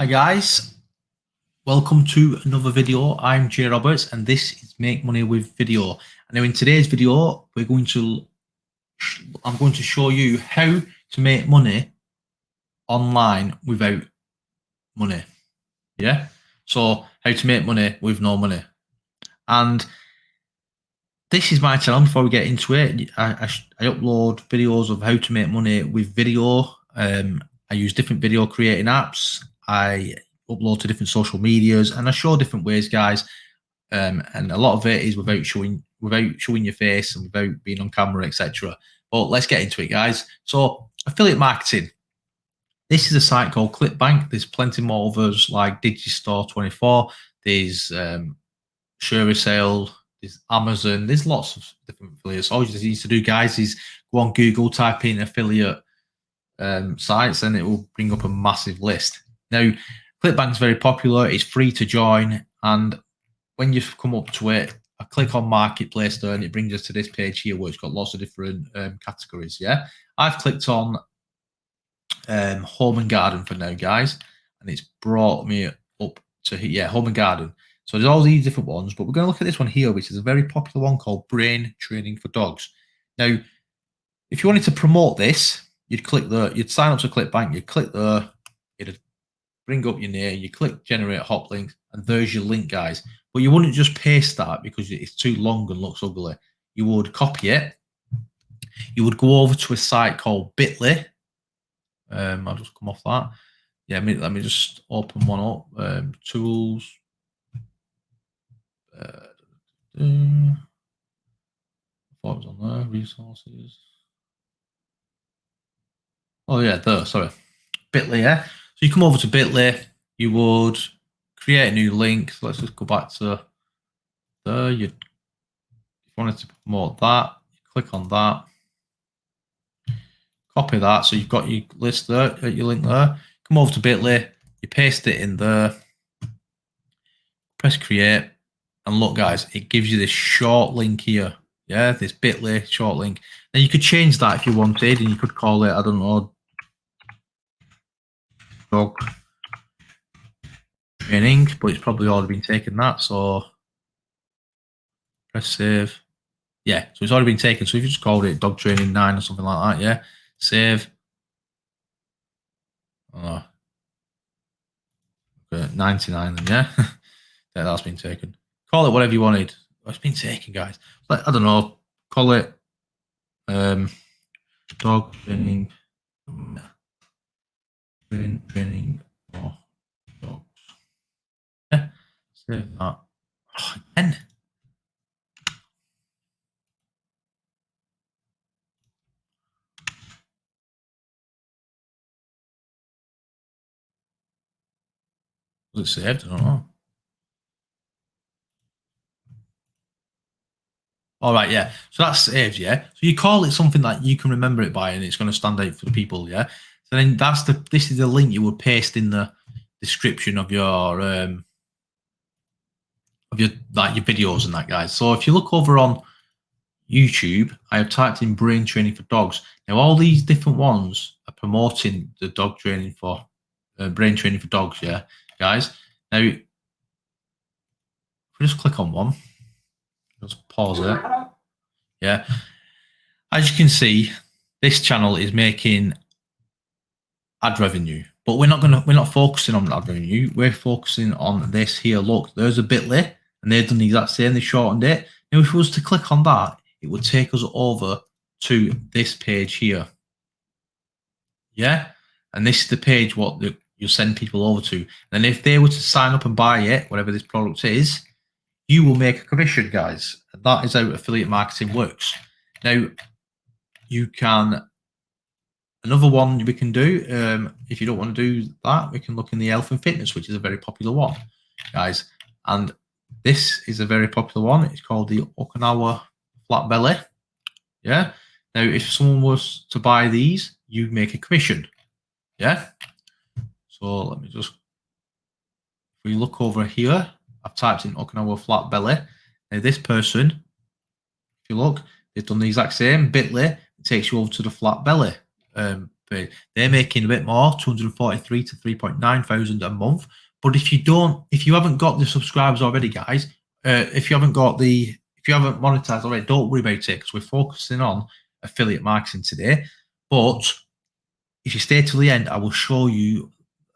Hi guys, welcome to another video. I'm Jay Roberts and this is Make Money with Video. And now in today's video, I'm going to show you how to make money online without money. Yeah, so how to make money with no money. And this is my channel. Before we get into it, I upload videos of how to make money with video. I use different video creating apps. I upload to different social medias and I show different ways, guys. And a lot of it is without showing your face and without being on camera, etc. But let's get into it, guys. So affiliate marketing. This is a site called ClickBank. There's plenty more others like Digistore24. There's ShareASale. There's Amazon. There's lots of different affiliates. All you need to do, guys, is go on Google, type in affiliate sites, and it will bring up a massive list. Now, ClickBank is very popular. It's free to join, and when you come up to it, I click on Marketplace there, and it brings us to this page here where it's got lots of different categories. Yeah, I've clicked on Home and Garden for now, guys, and it's brought me up to Home and Garden. So there's all these different ones, but we're going to look at this one here, which is a very popular one called Brain Training for Dogs. Now, if you wanted to promote this, you'd sign up to ClickBank, you'd click there, it'd bring up your name, you click generate hot links, and there's your link, guys. But you wouldn't just paste that because it's too long and looks ugly. You would copy it. You would go over to a site called Bitly. I'll just come off that. Yeah, let me just open one up. Tools. I thought it was on there. Resources. Oh yeah, there. Sorry, Bitly. Yeah. So you come over to Bitly. You would create a new link. So let's just go back to there. If you wanted to promote that, you click on that. Copy that. So you've got your list there, your link there. Come over to Bitly. You paste it in there. Press create. And look, guys, it gives you this short link here. Yeah, this Bitly short link. Now you could change that if you wanted, and you could call it, I don't know, dog training, but it's probably already been taken that. So press save. Yeah, so it's already been taken. So if you just called it dog training 9 or something like that, yeah, save. Oh, okay, 99 then, yeah. That's been taken. Call it whatever you wanted. Oh, it's been taken, guys. Like, I don't know. Call it dog training. Training for dogs. Yeah, save that. Oh, again. Was it saved? I don't know. All right, yeah. So that's saved, yeah. So you call it something that you can remember it by, and it's going to stand out for the people, yeah. So then this is the link you would paste in the description of your videos and that, guys. So if you look over on YouTube, I have typed in brain training for dogs. Now all these different ones are promoting the dog training for brain training for dogs, yeah, guys. Now if we just click on one, just pause it. Yeah, as you can see, this channel is making ad revenue, but we're not focusing on ad revenue. We're focusing on this here. Look, there's a Bitly, and they've done the exact same. They shortened it. Now, if we was to click on that, it would take us over to this page here. Yeah, and this is the page what you send people over to. And if they were to sign up and buy it, whatever this product is, you will make a commission, guys. And that is how affiliate marketing works. Now, you can. Another one we can do, if you don't want to do that, we can look in the health and fitness, which is a very popular one, guys. And this is a very popular one. It's called the Okinawa Flat Belly. Yeah. Now, if someone was to buy these, you make a commission. Yeah. So let me just, if we look over here, I've typed in Okinawa Flat Belly. Now, this person, if you look, they've done the exact same. Bitly, it takes you over to the flat belly page. They're making a bit more, 243 to 3.9 thousand a month. But if you haven't got the subscribers already, guys, if you haven't monetized already, don't worry about it, because we're focusing on affiliate marketing today. But if you stay till the end, I will show you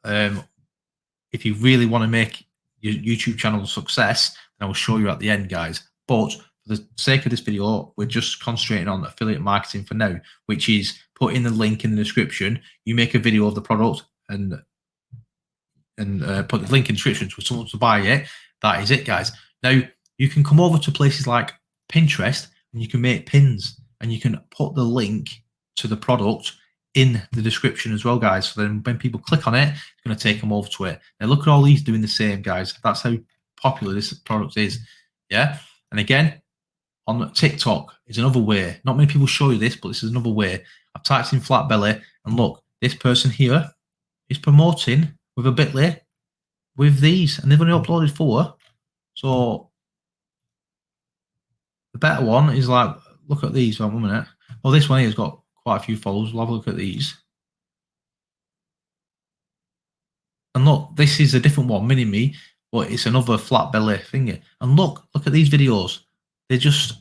if you really want to make your YouTube channel a success, then I will show you at the end, guys. But for the sake of this video, we're just concentrating on affiliate marketing for now, which is putting the link in the description. You make a video of the product and put the link in the description for someone to buy it. That is it, guys. Now, you can come over to places like Pinterest and you can make pins and you can put the link to the product in the description as well, guys. So then when people click on it, it's going to take them over to it. Now, look at all these doing the same, guys. That's how popular this product is. Yeah. And again, on TikTok is another way. Not many people show you this, but this is another way. I've typed in flat belly and look, this person here is promoting with a Bitly with these, and they've only uploaded 4. So the better one is like, look at these. 1 minute. Well, this one here has got quite a few followers. We'll have a look at these. And look, this is a different one, mini me, but it's another flat belly thingy. And look at these videos. They're just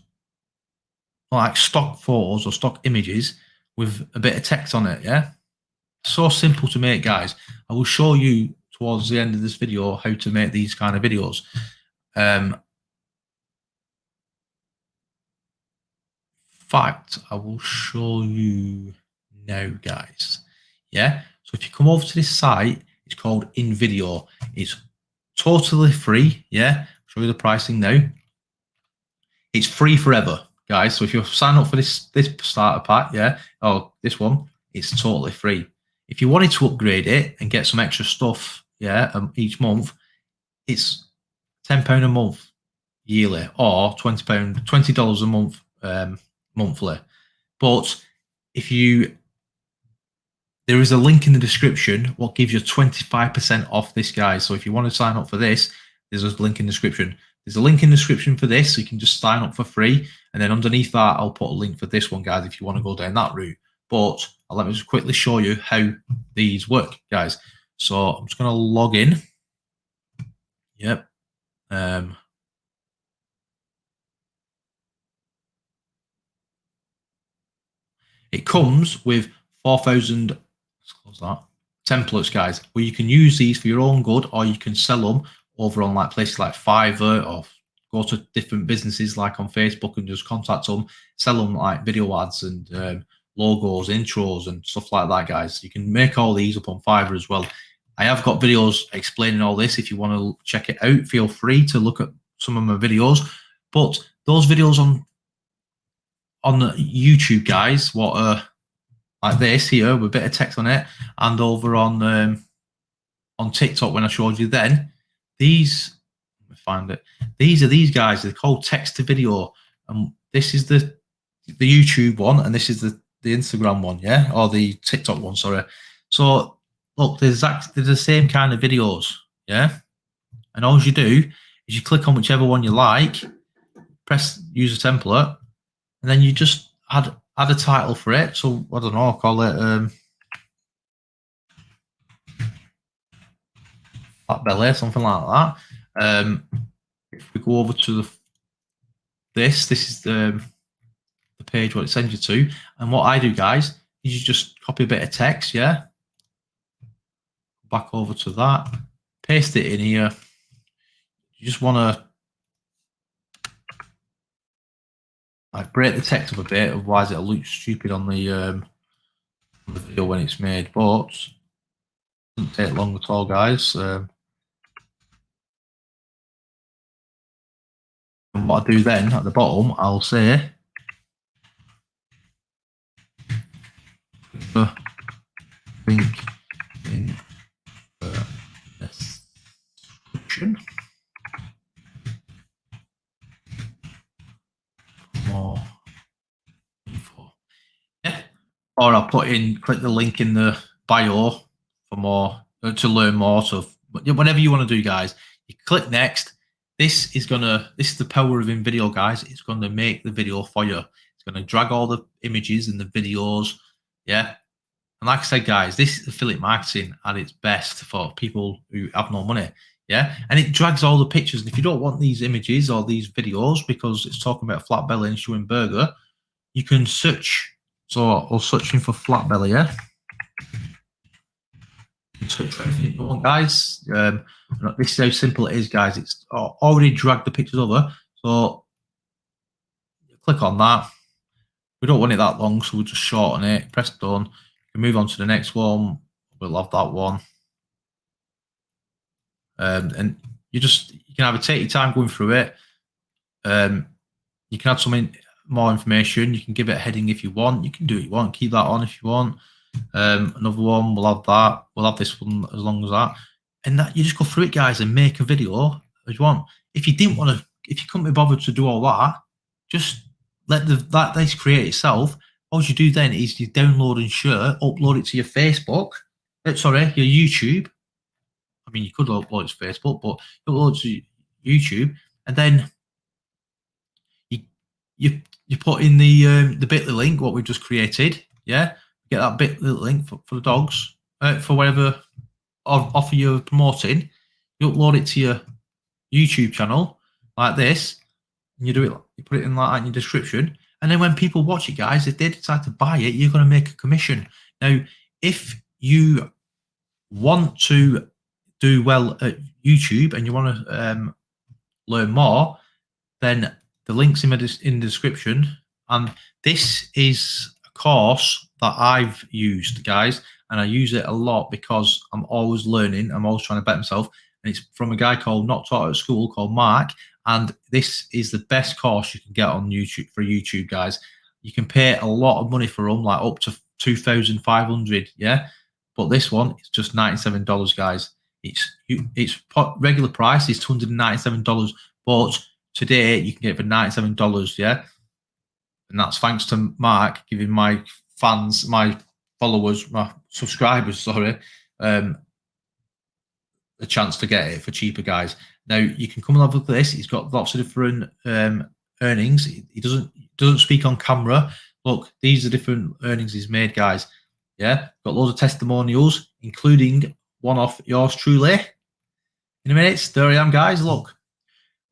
like stock photos or stock images with a bit of text on it. Yeah. So simple to make, guys. I will show you towards the end of this video how to make these kind of videos. In fact, I will show you now, guys. Yeah. So if you come over to this site, it's called InVideo. It's totally free. Yeah. I'll show you the pricing now. It's free forever, guys. So if you sign up for this starter pack, yeah, or this one, it's totally free. If you wanted to upgrade it and get some extra stuff, yeah, each month, it's £10 a month yearly, or $20 a month monthly. But there is a link in the description what gives you 25% off this, guys. So if you want to sign up for this, there's a link in the description. There's a link in the description for this, so you can just sign up for free. And then underneath that, I'll put a link for this one, guys, if you want to go down that route. But let me just quickly show you how these work, guys. So I'm just going to log in. Yep. It comes with 4,000 templates, guys, where you can use these for your own good, or you can sell them over on like places like Fiverr, or go to different businesses like on Facebook and just contact them, sell them like video ads and logos, intros and stuff like that, guys. You can make all these up on Fiverr as well. I have got videos explaining all this. If you want to check it out, feel free to look at some of my videos. But those videos on YouTube, guys, what are like this here with a bit of text on it, and over on TikTok when I showed you then, these, let me find it. These are these guys. They're called text to video, and this is the YouTube one, and this is the Instagram one, yeah, or the TikTok one. Sorry. So look, there's the same kind of videos, yeah. And all you do is you click on whichever one you like, press use a template, and then you just add a title for it. So I don't know, I'll call it flat belly, something like that. If we go over to this is the page what it sends you to, and what I do, guys, is you just copy a bit of text, yeah, back over to that, paste it in here. You just want to like break the text up a bit, otherwise it'll look stupid on the video when it's made. But it doesn't take long at all, guys. And what I do then at the bottom, I'll say link in the description. More info. Yeah. Or I'll click the link in the bio for more, to learn more. So whatever you want to do, guys, you click next. This is the power of InVideo, guys. It's going to make the video for you. It's going to drag all the images and the videos. Yeah. And like I said, guys, this is affiliate marketing at its best for people who have no money. Yeah. And it drags all the pictures. And if you don't want these images or these videos because it's talking about flat belly and showing burger, you can search. So I'll search in for flat belly, yeah. Search for anything you want, guys. This is how simple it is, guys. It's already dragged the pictures over. So click on that. We don't want it that long, so we'll just shorten it. Press done. We can move on to the next one. We'll have that one. And you can either take your time going through it. You can add some more information. You can give it a heading if you want. You can do what you want. Keep that on if you want. Another one, we'll have that. We'll have this one as long as that. And that you just go through it, guys, and make a video as you want. If you didn't want to, if you couldn't be bothered to do all that, just let this create itself. All you do then is you download and share, upload it to your Facebook. Sorry, your YouTube. I mean, you could upload it to Facebook, but upload it to YouTube, and then you put in the Bitly link, what we've just created. Yeah, get that Bitly link for the dogs, for whatever offer you're promoting. You upload it to your YouTube channel like this, and you do it. You put it in like that in your description, and then when people watch it, guys, if they decide to buy it, you're going to make a commission. Now, if you want to do well at YouTube and you want to learn more, then the link's in the description. And this is a course that I've used, guys, and I use it a lot because I'm always learning. I'm always trying to better myself. And it's from a guy called Not Taught at School called Mark. And this is the best course you can get on YouTube for YouTube, guys. You can pay a lot of money for them, like up to $2,500, yeah. But this one is just $97, guys. Its regular price is $297, but today you can get it for $97, yeah. And that's thanks to Mark giving my fans, my followers, my subscribers, sorry, a chance to get it for cheaper, guys. Now you can come and have a look at this. He's got lots of different earnings. He doesn't speak on camera. Look, these are different earnings he's made, guys. Yeah, got loads of testimonials, including one off yours truly. In a minute, there I am, guys. Look,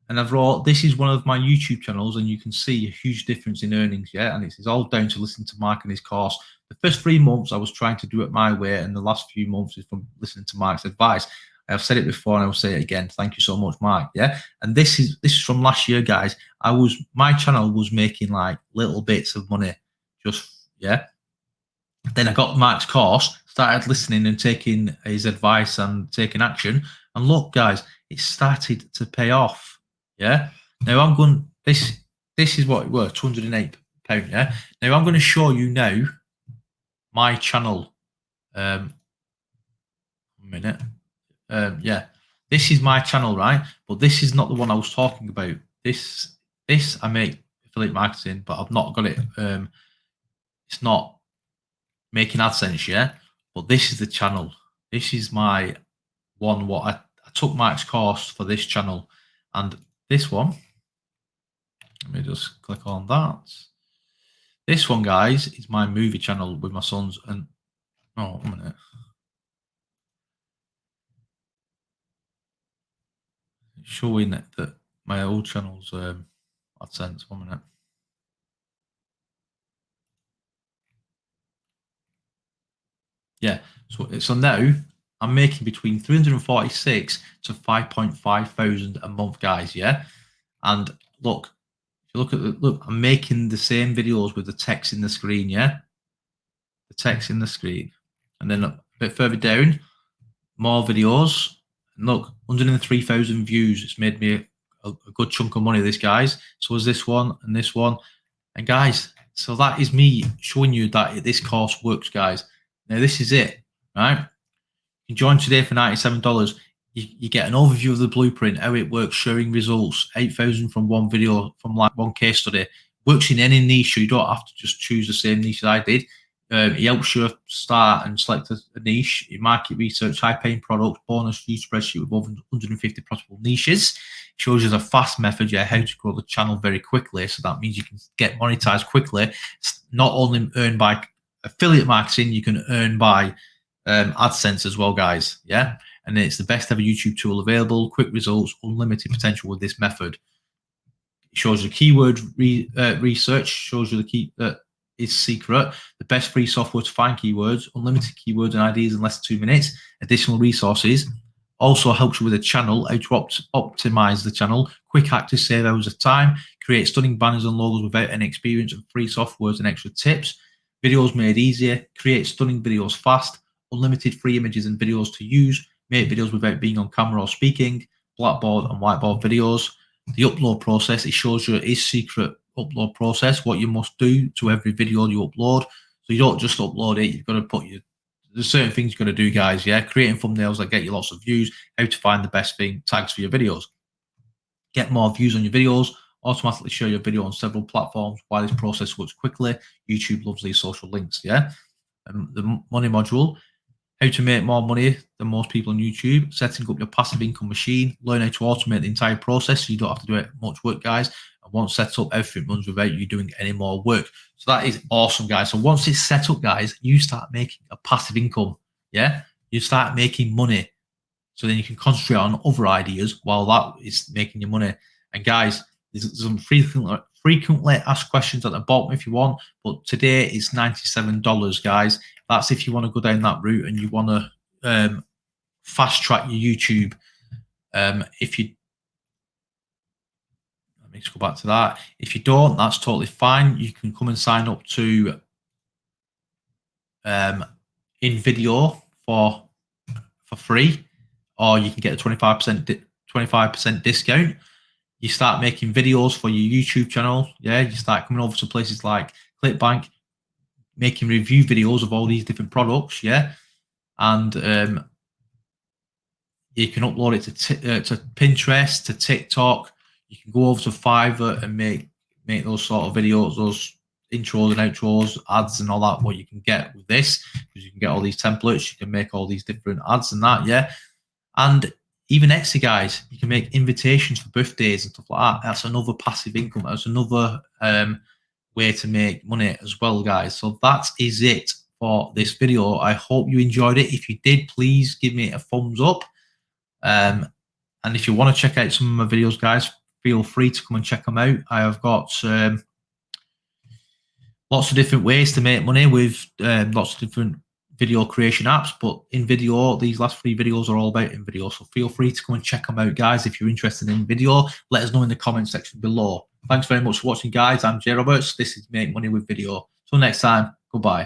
and I've wrote, this is one of my YouTube channels, and you can see a huge difference in earnings, yeah. And it's all down to listening to Mark and his course. The first 3 months I was trying to do it my way, and the last few months is from listening to Mark's advice. I've said it before, and I will say it again. Thank you so much, Mark. Yeah, and this is from last year, guys. My channel was making like little bits of money, just yeah. Then I got Mark's course, started listening and taking his advice and taking action. And look, guys, it started to pay off. Yeah. Now I'm going. This is what it worth, £208. Yeah. Now I'm going to show you now my channel. A minute. Yeah. This is my channel, right? But this is not the one I was talking about. This I make affiliate marketing, but I've not got it. It's not making AdSense, yeah. But this is the channel. This is my one. What I took Mark's course for this channel, and this one. Let me just click on that. This one, guys, is my movie channel with my sons. And oh, 1 minute. It's showing that my old channel's AdSense. 1 minute. Yeah, so now I'm making between 346 to 5.5 thousand a month, guys. Yeah, and look, if you look at I'm making the same videos with the text in the screen. Yeah, the text in the screen, and then a bit further down, more videos. And look, 103,000 views. It's made me a good chunk of money. This, guys. So is this one and this one, and guys. So that is me showing you that this course works, guys. Now this is it, right? You can join today for $97. You get an overview of the blueprint, how it works, sharing results, 8,000 from one video, from like one case study. Works in any niche, so you don't have to just choose the same niche as I did. It helps you start and select a niche, market research, high-paying product, bonus view spreadsheet with over 150 possible niches. It shows you a fast method, yeah, how to grow the channel very quickly. So that means you can get monetized quickly. It's not only earned by affiliate marketing you can earn by AdSense as well, guys. Yeah, and it's the best ever YouTube tool available. Quick results, unlimited potential with this method. It shows you keyword research, shows you the key is secret, the best free software to find keywords, unlimited keywords and ideas in less than 2 minutes, additional resources. Also helps you with a channel, how to optimize the channel, quick hack to save hours of time, create stunning banners and logos without any experience, and free softwares and extra tips. Videos made easier, create stunning videos fast, unlimited free images and videos to use, make videos without being on camera or speaking, blackboard and whiteboard videos. The upload process, it shows you its secret upload process, what you must do to every video you upload. So you don't just upload it, you've got to put there's certain things you've got to do, guys. Yeah, creating thumbnails that get you lots of views, how to find the best tags for your videos, get more views on your videos, automatically share your video on several platforms. Why this process works quickly. YouTube loves these social links. Yeah, the money module, how to make more money than most people on YouTube, setting up your passive income machine, learn how to automate the entire process so you don't have to do it much work, guys. And once set up, everything runs without you doing any more work. So that is awesome, guys. So once it's set up, guys, you start making a passive income. Yeah, you start making money. So then you can concentrate on other ideas while that is making you money. And guys, there's some frequently asked questions at the bottom if you want, but today it's $97, guys. That's if you want to go down that route and you want to fast track your YouTube. If you, let me just go back to that. If you don't, that's totally fine. You can come and sign up to InVideo for free, or you can get a 25% discount. You start making videos for your YouTube channel. Yeah, you start coming over to places like ClickBank, making review videos of all these different products. Yeah, and you can upload it to Pinterest, to TikTok. You can go over to Fiverr and make those sort of videos, those intros and outros, ads and all that. What you can get with this, because you can get all these templates, you can make all these different ads and that. Yeah, and even Etsy, guys, you can make invitations for birthdays and stuff like that. That's another passive income. That's another way to make money as well, guys. So that is it for this video. I hope you enjoyed it. If you did, please give me a thumbs up. And if you want to check out some of my videos, guys, feel free to come and check them out. I have got lots of different ways to make money with lots of different video creation apps, but InVideo, these last 3 videos are all about InVideo, so feel free to come and check them out, guys. If you're interested in video, let us know in the comment section below. Thanks very much for watching, guys. I'm Jay Roberts. This is Make Money with Video. Till next time, goodbye.